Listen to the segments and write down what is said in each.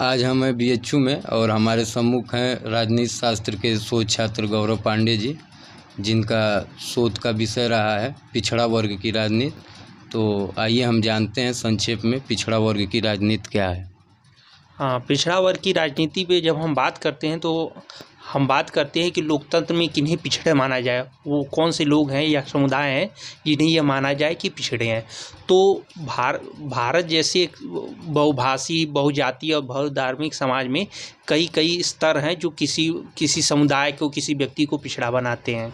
आज हम हैं बीएचयू में और हमारे सम्मुख हैं राजनीति शास्त्र के शोध छात्र गौरव पांडे जी, जिनका शोध का विषय रहा है पिछड़ा वर्ग की राजनीति। तो आइए हम जानते हैं संक्षेप में पिछड़ा वर्ग की राजनीति क्या है। हाँ, पिछड़ा वर्ग की राजनीति पे जब हम बात करते हैं तो हम बात करते हैं कि लोकतंत्र में किन्हें पिछड़े माना जाए, वो कौन से लोग हैं या समुदाय हैं जिन्हें यह माना जाए कि पिछड़े हैं। तो भारत जैसे एक बहुभाषी, बहुजातीय और बहुधार्मिक समाज में कई स्तर हैं जो किसी समुदाय को, किसी व्यक्ति को पिछड़ा बनाते हैं।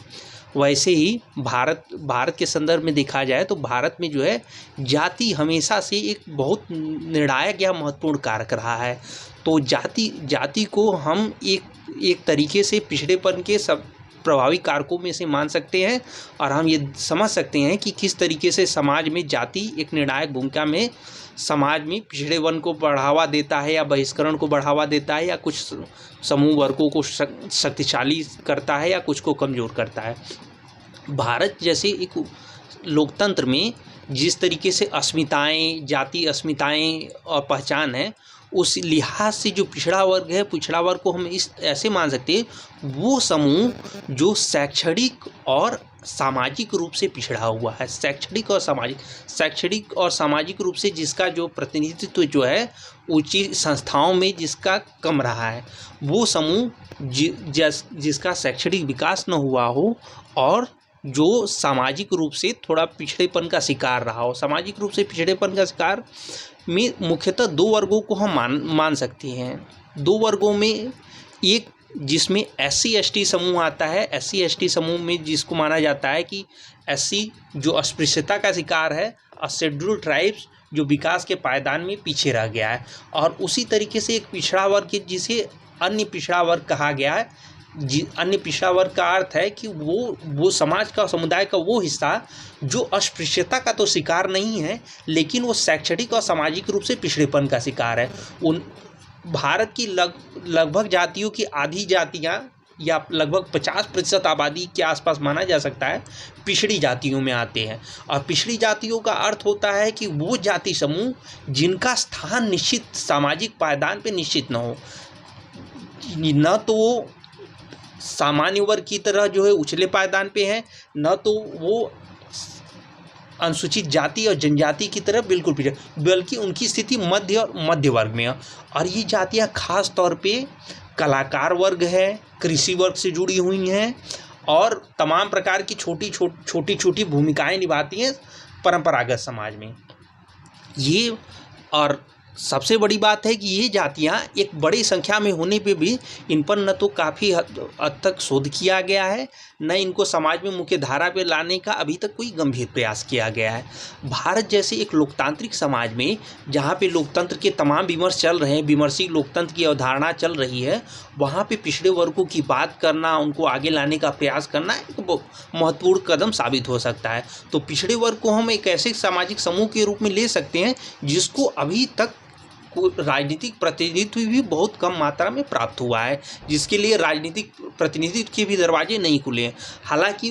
वैसे ही भारत के संदर्भ में देखा जाए तो भारत में जो है जाति हमेशा से एक बहुत निर्णायक या महत्वपूर्ण कारक रहा है। तो जाति को हम एक तरीके से पिछड़ेपन के सब प्रभावी कारकों में से मान सकते हैं और हम ये समझ सकते हैं कि किस तरीके से समाज में जाति एक निर्णायक भूमिका में समाज में पिछड़ेपन को बढ़ावा देता है या बहिष्करण को बढ़ावा देता है या कुछ समूह वर्गों को शक्तिशाली करता है या कुछ को कमज़ोर करता है। भारत जैसे एक लोकतंत्र में जिस तरीके से अस्मिताएं, जाति अस्मिताएं और पहचान है, उस लिहाज से जो पिछड़ा वर्ग को हम ऐसे मान सकते हैं वो समूह जो शैक्षणिक और सामाजिक रूप से पिछड़ा हुआ है। शैक्षणिक और सामाजिक रूप से जिसका जो प्रतिनिधित्व जो है ऊंची संस्थाओं में जिसका कम रहा है, वो समूह जिसका शैक्षणिक विकास न हुआ हो और जो सामाजिक रूप से थोड़ा पिछड़ेपन का शिकार रहा हो। सामाजिक रूप से पिछड़ेपन का शिकार में मुख्यतः दो वर्गों को हम मान सकते हैं। दो वर्गों में एक जिसमें SC/ST समूह आता है। SC/ST समूह में जिसको माना जाता है कि SC जो अस्पृश्यता का शिकार है और शेड्यूल्ड ट्राइब्स जो विकास के पायदान में पीछे रह गया है, और उसी तरीके से एक पिछड़ा वर्ग जिसे अन्य पिछड़ा वर्ग कहा गया है। अन्य पिछड़ा वर्ग का अर्थ है कि वो समाज का, समुदाय का वो हिस्सा जो अस्पृश्यता का तो शिकार नहीं है लेकिन वो शैक्षणिक और सामाजिक रूप से पिछड़ेपन का शिकार है। उन भारत की लगभग जातियों की आधी जातियां या लगभग 50% आबादी के आसपास माना जा सकता है पिछड़ी जातियों में आते हैं। और पिछड़ी जातियों का अर्थ होता है कि वो जाति समूह जिनका स्थान निश्चित सामाजिक पायदान पे निश्चित न हो, न तो वो सामान्य वर्ग की तरह जो है उछले पायदान पे है, न तो वो अनुसूचित जाति और जनजाति की तरह बिल्कुल पीछे, बल्कि उनकी स्थिति मध्य और मध्य वर्ग में है। और ये जातियाँ खास तौर पे कलाकार वर्ग है, कृषि वर्ग से जुड़ी हुई हैं और तमाम प्रकार की छोटी भूमिकाएं निभाती हैं परंपरागत समाज में। ये और सबसे बड़ी बात है कि ये जातियाँ एक बड़ी संख्या में होने पे भी इन पर न तो काफ़ी हद तक शोध किया गया है, न इनको समाज में मुख्य धारा पे लाने का अभी तक कोई गंभीर प्रयास किया गया है। भारत जैसे एक लोकतांत्रिक समाज में जहाँ पे लोकतंत्र के तमाम विमर्श चल रहे हैं, विमर्शी लोकतंत्र की अवधारणा चल रही है, वहाँ पे पिछड़े वर्गों की बात करना, उनको आगे लाने का प्रयास करना एक महत्वपूर्ण कदम साबित हो सकता है। तो पिछड़े वर्ग को हम एक ऐसे सामाजिक समूह के रूप में ले सकते हैं जिसको अभी तक राजनीतिक प्रतिनिधित्व भी बहुत कम मात्रा में प्राप्त हुआ है, जिसके लिए राजनीतिक प्रतिनिधित्व के भी दरवाजे नहीं खुले हैं। हालांकि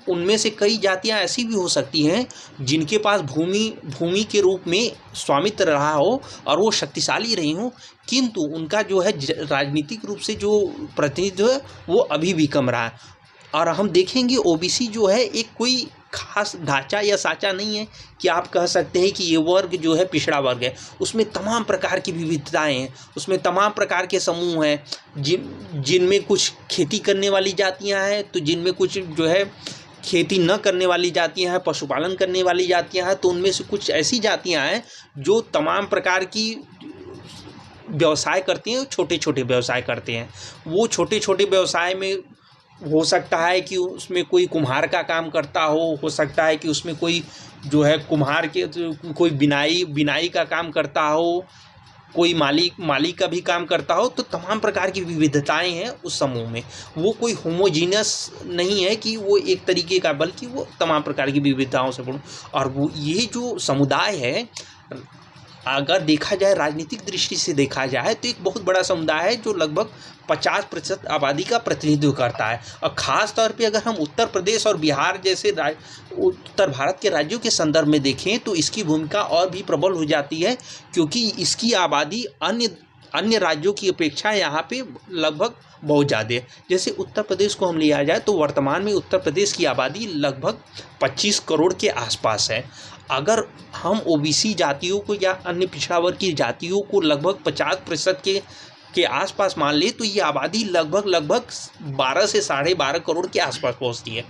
उनमें से कई जातियां ऐसी भी हो सकती हैं जिनके पास भूमि के रूप में स्वामित्व रहा हो और वो शक्तिशाली रही हों, किंतु उनका जो है राजनीतिक रूप से जो प्रतिनिधित्व है वो अभी भी कम रहा है। और हम देखेंगे OBC जो है एक कोई खास ढांचा या साँचा नहीं है कि आप कह सकते हैं कि ये वर्ग जो है पिछड़ा वर्ग है। उसमें तमाम प्रकार की विविधताएं हैं, उसमें तमाम प्रकार के समूह हैं जिनमें कुछ खेती करने वाली जातियां हैं, तो जिनमें कुछ जो है खेती न करने वाली जातियां हैं, पशुपालन करने वाली जातियां हैं, तो उनमें से कुछ ऐसी जातियां हैं जो तमाम प्रकार की व्यवसाय करती हैं, छोटे व्यवसाय करते हैं। वो छोटे व्यवसाय में हो सकता है कि उसमें कोई कुम्हार का काम करता हो सकता है कि उसमें कोई जो है कुम्हार के कोई बिनाई का काम करता हो, कोई माली का भी काम करता हो। तो तमाम प्रकार की विविधताएं हैं उस समूह में। वो कोई होमोजीनियस नहीं है कि वो एक तरीके का, बल्कि वो तमाम प्रकार की विविधताओं से पूर्ण। और वो ये जो समुदाय है, अगर देखा जाए राजनीतिक दृष्टि से देखा जाए तो एक बहुत बड़ा समुदाय है जो लगभग 50% आबादी का प्रतिनिधित्व करता है। और ख़ास तौर पे अगर हम उत्तर प्रदेश और बिहार जैसे उत्तर भारत के राज्यों के संदर्भ में देखें तो इसकी भूमिका और भी प्रबल हो जाती है, क्योंकि इसकी आबादी अन्य राज्यों की अपेक्षा यहाँ पे लगभग बहुत ज़्यादा है। जैसे उत्तर प्रदेश को हम लिया जाए तो वर्तमान में उत्तर प्रदेश की आबादी लगभग 25 करोड़ के आसपास है। अगर हम ओबीसी जातियों को या अन्य पिछड़ा वर्ग की जातियों को लगभग 50% के आसपास मान ले तो ये आबादी लगभग 12 से 12.5 करोड़ के आसपास पहुँचती है।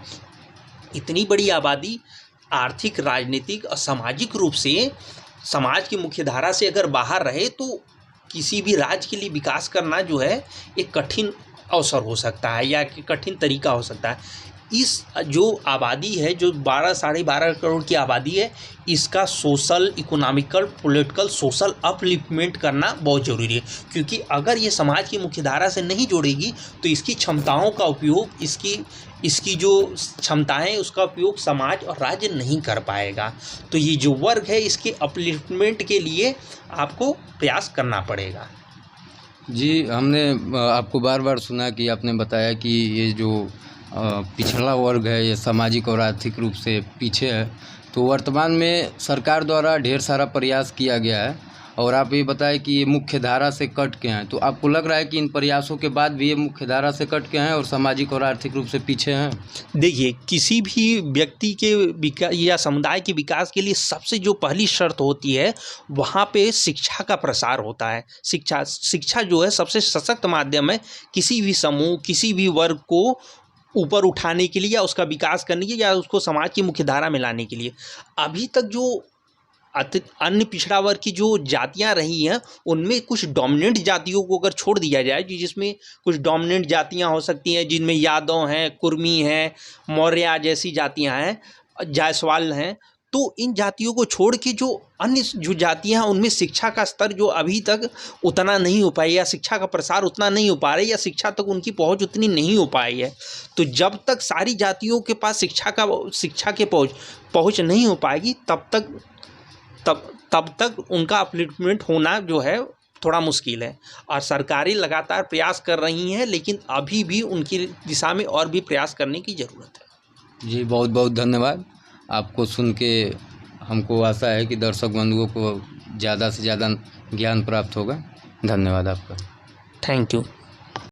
इतनी बड़ी आबादी आर्थिक, राजनीतिक और सामाजिक रूप से समाज की मुख्यधारा से अगर बाहर रहे तो किसी भी राज्य के लिए विकास करना जो है एक कठिन अवसर हो सकता है या कठिन तरीका हो सकता है। इस जो आबादी है, जो 12-12.5 करोड़ की आबादी है, इसका social, economical, political, social upliftment करना बहुत ज़रूरी है, क्योंकि अगर ये समाज की मुख्यधारा से नहीं जोड़ेगी तो इसकी क्षमताओं का उपयोग, इसकी जो क्षमताएं, उसका उपयोग समाज और राज्य नहीं कर पाएगा। तो ये जो वर्ग है, इसके अपलिफ्टमेंट के लिए आपको प्रयास करना पड़ेगा। जी, हमने आपको बार बार सुना कि आपने बताया कि ये जो पिछड़ा वर्ग है, ये सामाजिक और आर्थिक रूप से पीछे है। तो वर्तमान में सरकार द्वारा ढेर सारा प्रयास किया गया है और आप ये बताएं कि ये मुख्य धारा से कट के हैं। तो आपको लग रहा है कि इन प्रयासों के बाद भी ये मुख्य धारा से कट के हैं और सामाजिक और आर्थिक रूप से पीछे हैं? देखिए, किसी भी व्यक्ति के विकास या समुदाय के विकास के लिए सबसे जो पहली शर्त होती है, वहाँ पे शिक्षा का प्रसार होता है। शिक्षा जो है सबसे सशक्त माध्यम है किसी भी समूह, किसी भी वर्ग को ऊपर उठाने के लिए या उसका विकास करने के लिए या उसको समाज की मुख्यधारा में लाने के लिए। अभी तक जो अन्य पिछड़ा वर्ग की जो जातियां रही हैं, उनमें कुछ डोमिनेंट जातियों को अगर छोड़ दिया जाए, जिसमें कुछ डोमिनेंट जातियां हो सकती हैं, जिनमें यादव हैं, कुर्मी हैं, मौर्य जैसी जातियां हैं, जायसवाल हैं, तो इन जातियों को छोड़ के जो अन्य जो जातियां हैं, उनमें शिक्षा का स्तर जो अभी तक उतना नहीं हो पाई या शिक्षा का प्रसार उतना नहीं हो पा रहा है या शिक्षा तक उनकी पहुंच उतनी नहीं हो पाई है। तो जब तक सारी जातियों के पास शिक्षा के पहुंच नहीं हो पाएगी, तब तक उनका अपलिफ्टमेंट होना जो है थोड़ा मुश्किल है। और सरकारें लगातार प्रयास कर रही हैं, लेकिन अभी भी उनकी दिशा में और भी प्रयास करने की ज़रूरत है। जी, बहुत बहुत धन्यवाद। आपको सुन के हमको आशा है कि दर्शक बंधुओं को ज़्यादा से ज़्यादा ज्ञान प्राप्त होगा। धन्यवाद आपका। Thank you.